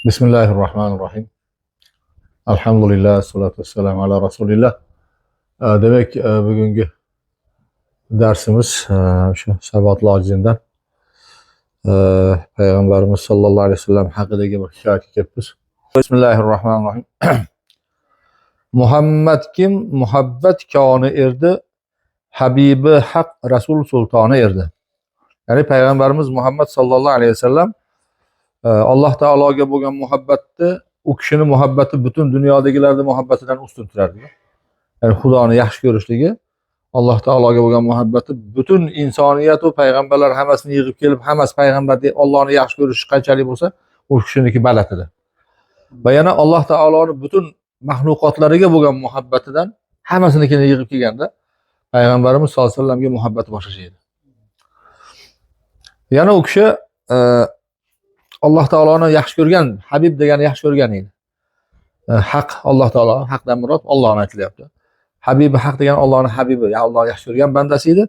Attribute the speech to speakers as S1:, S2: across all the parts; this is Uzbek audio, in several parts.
S1: Bismillahirrahmanirrahim. Alhamdulillah, salatu vassalamu ala rasulillah. Demek bugungi dersimiz şu Sabat lojizidan Peygamberimiz sallallohu alayhi vasallam haqidagi bir hikoya kelibmiz. Bismillahirrahmanirrahim. Muhammad kim? Muhabbat koni erdi. Habibi haq Rasul sultoni erdi. Yani Peygamberimiz Muhammed sallallohu alayhi vasallam Allah Teala'ga bo'lgan muhabbatni, u kishini muhabbati butun dunyodagi muhabbatidan ustun turardi. Yani Xudoni yaxshi ko'rishligi, Alloh taologa bo'lgan muhabbati butun insoniyat va payg'ambarlar hammasini yig'ib kelib, hammasi payg'ambar deb Allohni yaxshi ko'rishi qanchalik bo'lsa, u kishiniki balandida. Va yana Alloh taoloning butun mahluqotlariga bo'lgan muhabbatidan hammasinikini yig'ib kelganda payg'ambarimiz sollallohu alayhi vasallamga muhabbati boshqacha edi. Yana u kishi Alloh taoloni yaxshi ko'rgan, Habib degani yaxshi ko'rgan edi. Haq Alloh taolo, haqdan murod Allohni aytilyapti. Habibi haq degani Allohning habibi, ya Alloh yaxshi ko'rgan bandasi edi.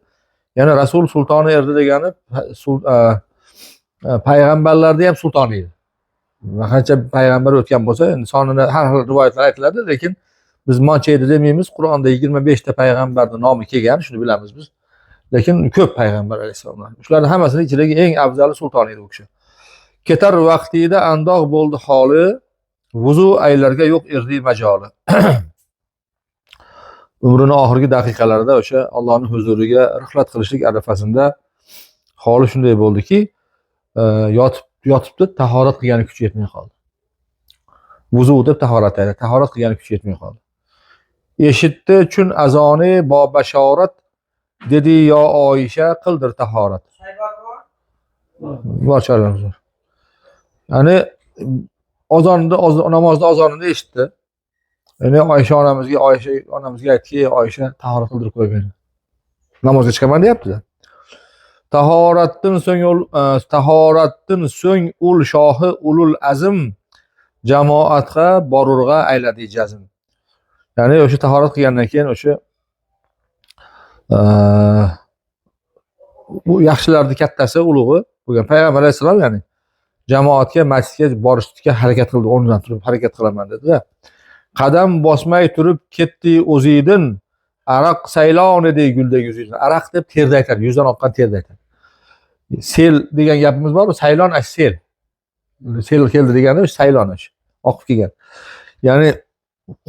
S1: Yana Rasul sultoni erdi degani payg'ambarlarning ham sultoni edi. Qancha payg'ambar o'tgan bo'lsa, sonini har xil rivoyatlar aytiladi, lekin biz mancha edi demaymiz. Qur'onda 25 ta payg'ambarning nomi kelgan, shuni bilamiz biz. Lekin ko'p payg'ambar alayhisalomlar. Shularning hammasining ichidagi eng afzali sulton edi u kishi. Ketar vaqtida andoq bo'ldi holi, vuzu aylarga yo'q erdi majoli. Umrining oxirgi daqiqalarida o'sha Allohning huzuriga rihlat qilishlik arafasida holi shunday bo'ldiki, yotibdi, tahorat qilgani kuchi yetmay qoldi. Vuzu deb tahorat aytadi, tahorat qilgani kuchi yetmay qoldi. Eshitdi chun azoni bo bashorat, dedi yo Oyisha qildir tahorat. Bor choramiz bor. Yani namozda azonini eshitdi. Yani Oyisha onamizga aytdiki, Oyisha tahorat qildirib qo'y meni. Namozga chiqaman deyapti. Tahoratdan so'ng ul shohi ulul azm jamoatga borurga ayladi jazm. Yani o'sha tahorat qilgandan keyin o'sha bu yaxshilarning kattasi ulug'i bo'lgan payg'ambar alayhisalom, ya'ni jamoatga, masjidga borishga harakat qildi, o'rnidan turib harakat qilaman dedi-da. Qadam bosmay turib ketdi o'zidan, araq saylon edi guldek yuzidan. Araq deb terda aytadi, yuzdan oqqan terda aytadi. Sel degan gapimiz bormi? Saylon sel. Sel keldi degani saylon oqib kelgan. Ya'ni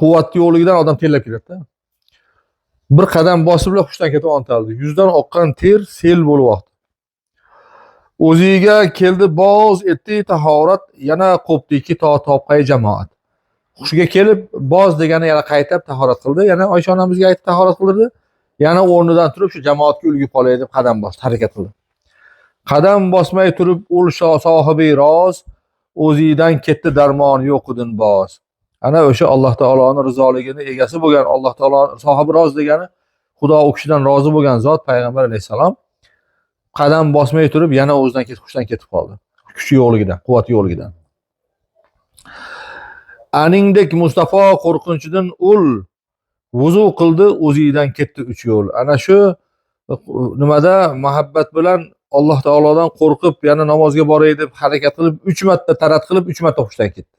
S1: quvvatli yo'ligidan odam terlab keladi-da. Bir qadam bosiblar hushdan ketib ontaldi. Yuzdan oqqan ter sel bo'lib oqdi. O'ziga keldi boz etdi tahorat, yana qo'pdiki topqay jamoat. Hushiga kelib boz degani yana qaytab tahorat qildi, yana Oysha onamizga aytib tahorat qildirdi. Yana o'rnidan turib shu jamoatga ulgib qolay deb qadam bosdi, harakat qildi. Qadam bosmay turib ul sohibi roz, o'zidan ketdi darmon yo'qidan boz. Ana o'sha Alloh taoloning rizoligini egasi bo'lgan Alloh taolo sohibi roz degani Xudo u kishidan rozi bo'lgan zot payg'ambar alayhisalom qadam bosmay turib yana o'zidan hushdan ketib qoldi. Kuchi yo'qligidan, quvvati yo'qligidan. Aningdek Mustafa qo'rqinchidan ul vuzu qildi, o'zidan ketdi 3 yo'l. Ana shu nimada muhabbat bilan Alloh taolodan qo'rqib yana namozga boray deb harakat qilib 3 marta tarat qilib 3 marta hushdan ketdi.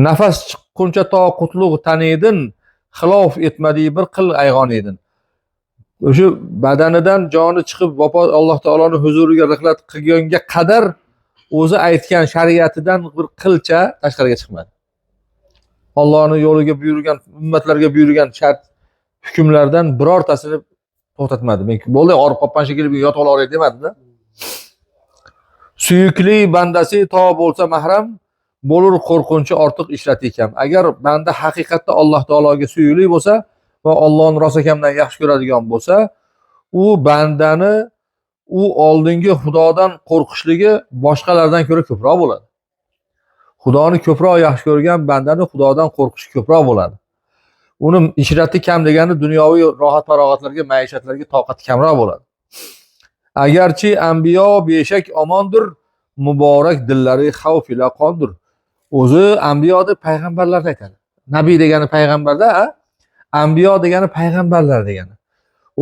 S1: Nafas chiqquncha to qutlug' tanidin, xilof etmadi bir qil ayg'on edin. O'sha badanidan joni chiqib Alloh taoloning huzuriga rihlat qilganga qadar o'zi aytgan shariatidan bir qilcha tashqariga chiqmadi. Allohning yo'liga buyurgan, ummatlarga buyurgan shart hukmlardan birortasini to'xtatmadi. Men bo'ldi, orib qoppan shekilli yotib olay demadi-da. Suyukli bandasi to bo'lsa mahram, bo'lur qo'rqinchi ortiq ishlati ekan. Agar banda haqiqatda Alloh taologa suyukli bo'lsa va Allohning rosa kamdan yaxshi ko'radigan bo'lsa, u bandani u oldingi Xudodan qo'rqishligi boshqalardan ko'ra ko'proq bo'ladi. Xudoni ko'proq yaxshi ko'rgan bandani Xudodan qo'rqishi ko'proq bo'ladi. Uning ishrati kam degani dunyoviy rohat-farog'atlarga, maishatlarga toqati kamroq bo'ladi. Agarchi anbiyo beshak omondir, muborak dillari xavf ila qondir. O'zi anbiyo deb payg'ambarlarni aytadi. Nabiy degani payg'ambarda, anbiyo degani payg'ambarlar degani.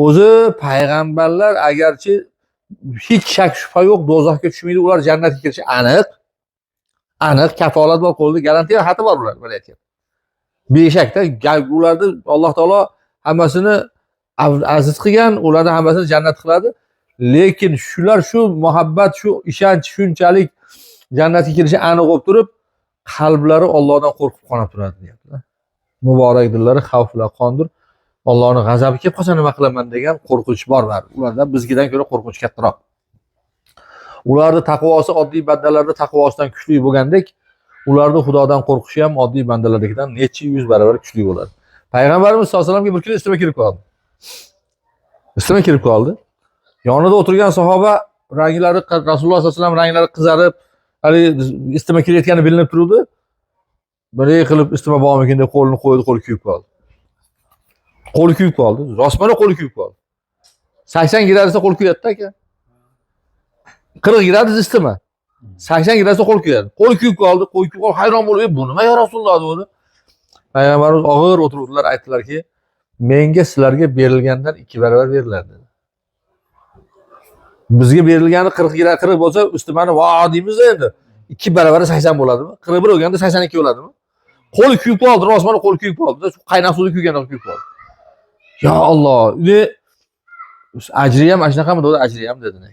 S1: O'zi payg'ambarlar agarchi hech shak shubha yo'q do'zaxga tushmaydi, ular jannatga kirishi aniq. Aniq kafolat bor, qo'lida garantiya xati bor ular bo'layotgan. Beshakda ularni Alloh taolo hammasini aziz qilgan, ularni hammasini jannat qiladi. Lekin shular shu muhabbat, shu ishonch shunchalik jannatga kirishi aniq bo'lib turib, qalblari Allohdan qo'rqib qonib turadi deyaptilar. Muborak dillari xavflar qondir. Allohning g'azabi kelib qolsa nima qilaman degan qo'rqinch bor baribir. Ularda bizgidan ko'ra qo'rqinch kattaroq. Ularning taqvosi oddiy bandalarda taqvosidan kuchli bo'lgandek, ularning Xudodan qo'rqishi ham oddiy bandalardagidan necha yuz barobar kuchli bo'ladi. Payg'ambarimiz sollallohu alayhi vasallamga bir kun istima kirib qoldi. Istima kirib qoldi. Yonida o'tirgan sahoba ranglari Rasululloh sollallohu alayhi vasallam ranglari qizarib, hali istima kirayotgani bilinib turdi. Bir qilib istima bormikin deb qo'lini qo'ydi, qo'li kuyib qoldi. Qo'li kuyib qoldi. Rostmana qo'li kuyib qoldi. 80 gradusda qo'l kuyadi aka. 40 gradus istima. 80 gradusda qo'l kuyadi. Qo'l kuyib qoldi, qo'l kuyib qoldi, hayron bo'lib, "Bu nima ya Rasululloh?" dedi. Payg'ambarimiz og'ir o'tirdilar, aytdilarki, "Menga sizlarga berilgandan 2 barobar beriladi." dedi. Bizga berilgani 40 bo'lsa, istimani va deymiz endi. 2 barobar 80 bo'ladimi? 41 bo'lganda 82 bo'ladimi? Qo'l kuyib qoldi, rostmana qo'l kuyib qoldi. Qaynoq suvda kuyganda kuyib qoldi. Ya Alloh, ajri ham ana shunaqami dedi, ajri ham dedilar.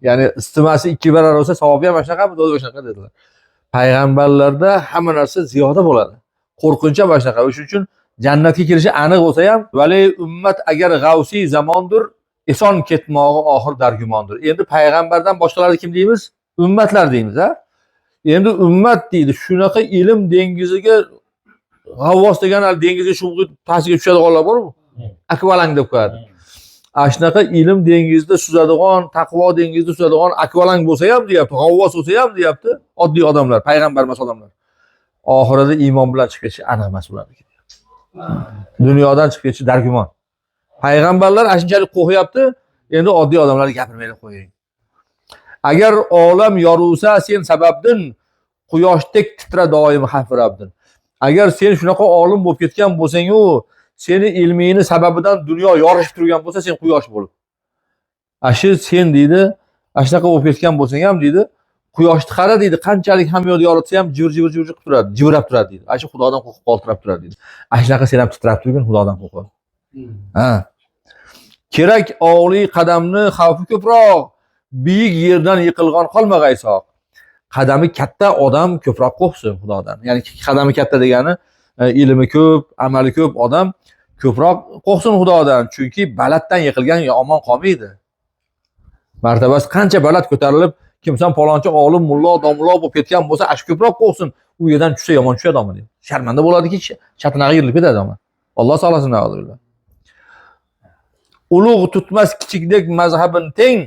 S1: Ya'ni istimasi 2 barobar bo'lsa, savobi ham ana shunaqami dedi, o'shaqa dedilar. Payg'ambarlarda hamma narsa ziyoda bo'ladi. Qo'rqinch ham ana shunaqa. Shuning uchun jannatga kirishi aniq bo'lsa ham, vali ummat agar g'avsi zamondir, eson ketmog'i oxir dargumondir. Endi payg'ambardan boshqalarni kim deymiz? Ummatlar deymiz, ha? Endi ummat deydi. Shunaqa ilm dengiziga g'avvos degan dengizga sho'ng'ib ta'siga tushadiganlar bormi? Akvalang deb qo'yadi. Shunaqa ilm dengizida suzadigan, taqvo dengizida suzadigan akvalang bo'lsa ham deyapti, g'avvos bo'lsa ham deyapti, oddiy odamlar, payg'ambar emas odamlar. Oxirida iymon bilan chiqib ketishi aniq emas ularniki. Dunyodan chiqib ketishi dargumon. Payg'ambarlar shunchalik qo'rqyapti, endi oddiy odamlarga gapirmaydi qo'ying. Agar olam yorulsa sen sababdin, quyoshdek titra doim xafirabdin. Agar sen shunaqa olim bo'lib ketgan bo'lsang-u, seni ilmingni sababidan dunyo yorishib turgan bo'lsa, sen quyosh bo'lib. Ashi sen deydi, shunaqa bo'lib ketgan bo'lsang ham deydi, quyoshni qara deydi, qanchalik hamyonni yoritsa ham jivir qilib turadi, jivrab turadi deydi. Ashi Xudodan qo'rqib qoltirib turadi deydi. Shunaqa sen ham titrab turgin, Xudodan qo'rqib. Ha. Kerak oliy qadamni xavfi ko'proq, buyuk yerdan yiqilgan qolmag'aysoq. Qadami katta odam ko'proq qo'rqsin Xudodan. Ya'ni qadami katta degani ilmi ko'p, amali ko'p odam ko'proq qo'rqsin Xudodan, chunki balanddan yiqilgan yomon qolmaydi. Martabasi qancha baland ko'tarilib, kimsan palonchi olim, mullo, domlo bo'lib ketgan bo'lsa, ash ko'proq qo'rqsin. U yerdan tushsa yomon tushadi odam deydi. Sharmanda bo'ladiki, chatinaga yirilib ketadi odam. Alloh saqlasin o'zini. Ulug' tutmas kichikdek mazhabin teng,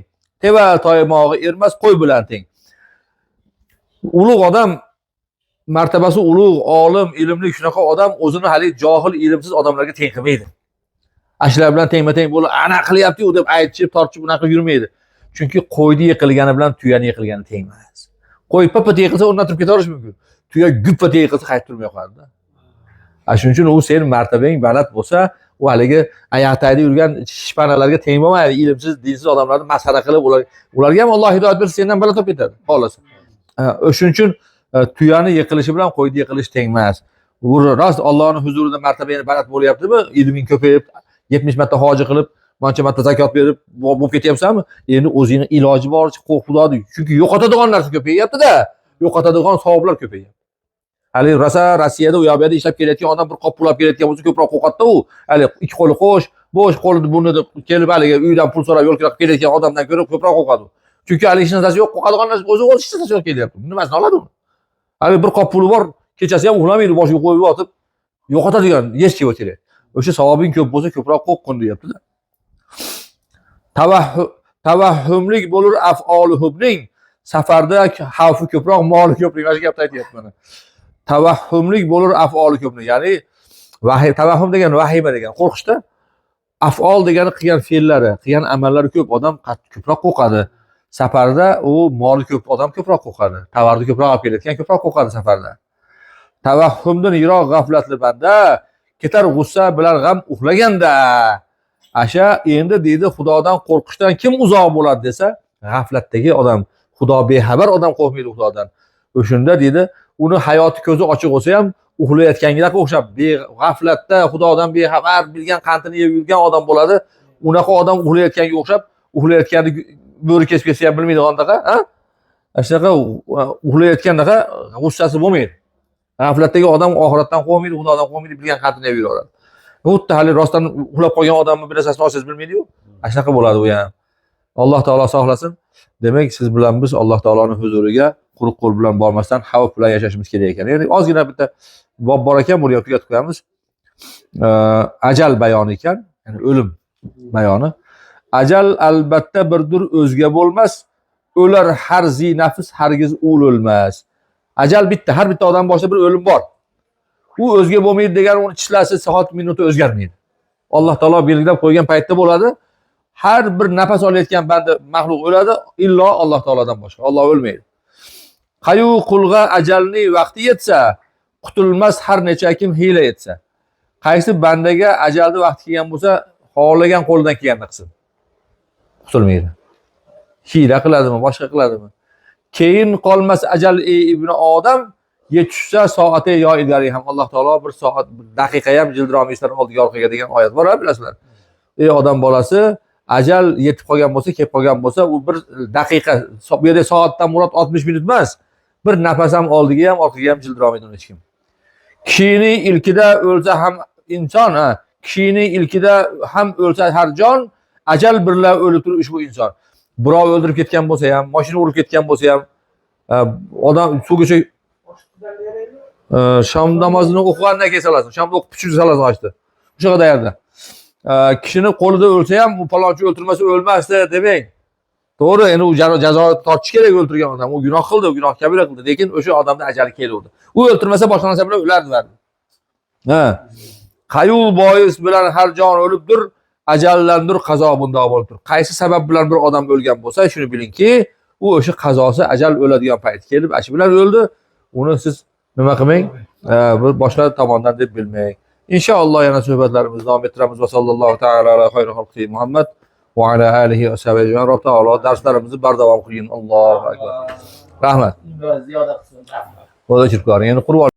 S1: teva toymog'i ermas qo'y bilan teng. Ulug' odam martabasi ulug', olim, ilmli shunaqa odam o'zini hali johil, ilmsiz odamlarga teng qilmaydi. Ashlar bilan tengma-teng bo'lib, ana qilyapti-ku deb aytib, tortib unaqa yurmaydi. Chunki qo'yni yiqilgani bilan tuyani yiqilgani teng emas. Qo'y papa yiqilsa o'rnidan turib ketaverish mumkin. Tuya guppa yiqilsa qaytib turmay qoladi. Shuning uchun u sen martabang baland bo'lsa, u haligi oyoqdagi yurgan shipanalarga teng bo'lmaydi. Ilmsiz, dinsiz odamlarni masxara qilib, ularga ham Alloh hidoyat bersa, sendan baland bo'lib ketadi, xolos. Shuning uchun tuyani yiqilishi bilan qo'yni yiqilishi teng emas. Bu rost Allohning huzurida martabang baland bo'lyaptimi? Ilming ko'payib, 70 marta hoji qilib, mancha marta zakot berib bo'lib ketyapsanmi? Endi o'zingning iloji boricha qo'rq Xudodan. Chunki yo'qotadigan narsa ko'payapti-da, yo'qotadigan savoblar ko'payapti. Hali Rossiyada u yoqda ishlab kelayotgan odam bir qop pul olib kelayotgan bo'lsa, ko'proq qo'rqadi-da u. Hali ikki qo'li qo'sh, bo'sh qo'lida buni deb kelib haliga uydan pul so'rab yo'l qilib kelayotgan odamdan ko'ra ko'proq qo'rqadi. Chunki hali hech narsasi yo'q, qo'rqadigan narsa o'zi hech narsasi yo'q kelyapti. Nimasini oladi u? Hali bir qop puli bor, kechasi ham uxlamaydi, boshiga qo'yib yotib, yo'qotadigan yech keb o'tiradi. O'sha savobing ko'p bo'lsa, ko'proq qo'rqin deyapti-da. Tavahhumlik bo'lur af'oli hubning, safarda xavfi ko'proq, moli ko'proq, mana shu gapni aytyapman. Tavahhumlik bo'lur af'oli ko'pning, ya'ni tavahhum degan vahima degan qo'rqishda, af'ol degani qilgan fe'llari, qilgan amallari ko'p odam ko'proq qo'rqadi. Safarda u moli ko'p odam ko'proq qo'rqadi. Tovarni ko'proq olib kelayotgan ko'proq qo'rqadi safarda. Tavahhumdan yiroq g'aflatli banda, ketar g'ussa bilan g'am uxlaganda. Asha endi deydi Xudodan qo'rqishdan kim uzoq bo'ladi desa, g'aflatdagi odam, Xudo bexabar odam qo'rqmaydi Xudodan. O'shunda deydi, uni hayoti ko'zi ochiq bo'lsa ham uxlayotganga o'xshab g'aflatda xudodan bexabar bilgan qandini yeb yurgan odam bo'ladi. Unaqa odam uxlayotganga o'xshab uxlayotganni bo'ri kesib ketsa ham bilmaydi qanaqa, ha? Shunaqa uxlayotganda g'ussasi bo'lmaydi. G'aflatdagi odam oxiratdan qo'rqmaydi, xudodan qo'rqmaydi, bilgan qandini yeb yuradi. Xuddi hali rostdan uxlab qolgan odamni bir narsasini olsangiz bilmaydi-yu. Shunaqa bo'ladi u ham. Alloh taolo saqlasin. Demak, siz bilan biz Alloh taoloning huzuriga quruq qo'l bilan bormasdan xavf bilan yashashimiz kerak ekan. Ya'ni ozgina bitta bob bor ekan, buni tugatib qo'yamiz. Ajal bayoni ekan, ya'ni o'lim bayoni. Ajal albatta birdir o'zga bo'lmas. O'lar har zi nafs hargiz o'lolmas. Ajal bitta, har bitta odam boshida bir o'lim bor. U o'zga bo'lmaydi degani uni tishlasi soat minuti o'zgarmaydi. Alloh taolo belgilab qo'ygan paytda bo'ladi. Har bir nafas olayotgan banda maxluq o'ladi, illo Alloh taolodan boshqa. Alloh o'lmaydi. Qayu qulga ajalni vaqti yetsa, qutulmas har necha kim hiyla etsa. Qaysi bandaga ajalni vaqti kelgan bo'lsa, xohlagan qo'ldan kelganini qilsin. Qutulmaydi. Hiyla qiladimi, boshqa qiladimi? Keyin qolmas ajal ibn odam yetishsa soati yo ilgari ham Alloh taolo bir soat, bir daqiqa ham jildiromaysizlar oldiga orqaga degan oyat bor, bilasizlar. Ey odam bolasi, ajal yetib qolgan bo'lsa, kelib qolgan bo'lsa, u bir daqiqa, bu yerda soatdan murod 60 minut emas. Bir nafas ham oldiga ham orqaga ham jildiromaydi hech kim. Kishining ilkida o'lsa ham inson, kishining ilkida ham o'lsa har jon, ajal birla o'lib turib ushbu inson. Birov o'ldirib ketgan bo'lsa ham, mashina urib ketgan bo'lsa ham, odam suvga shom namozini o'qigandan keyin salasin. Shomda o'qib pichib salasin ochdi. O'sha yerda. Kishini qo'lida o'lsa ham, u palonchi o'ltirmasa o'lmasdi demang. To'g'ri, endi u jazorat tortish kerak o'ltirgan odam. U gunoh qildi, gunoh kabira qildi, lekin o'sha odamda ajali keldi. U o'ltirmasa boshqa narsa bilan o'lardi. Qayul bois bilan har jon o'libdir, ajallandir qazo bunda bo'libdir. Qaysi sabab bilan bir odam o'lgan bo'lsa, shuni bilingki, u o'sha qazosi ajal o'ladigan payt kelib, ashi bilan o'ldi. Uni siz nima qilmang? Bir boshqa tomondan deb bilmang. İnşallah yana suhbatlarimizni davom ettiramiz. Va sallallohu taala ala xayri xalqi Muhammad va ala alihi va sahbihi ecmaîn. Rob taolo darslarimizni bardavom qiling. Allohu akbar. Rahmat. Ziyoda qilsin. Xudo shukr. Yana qurib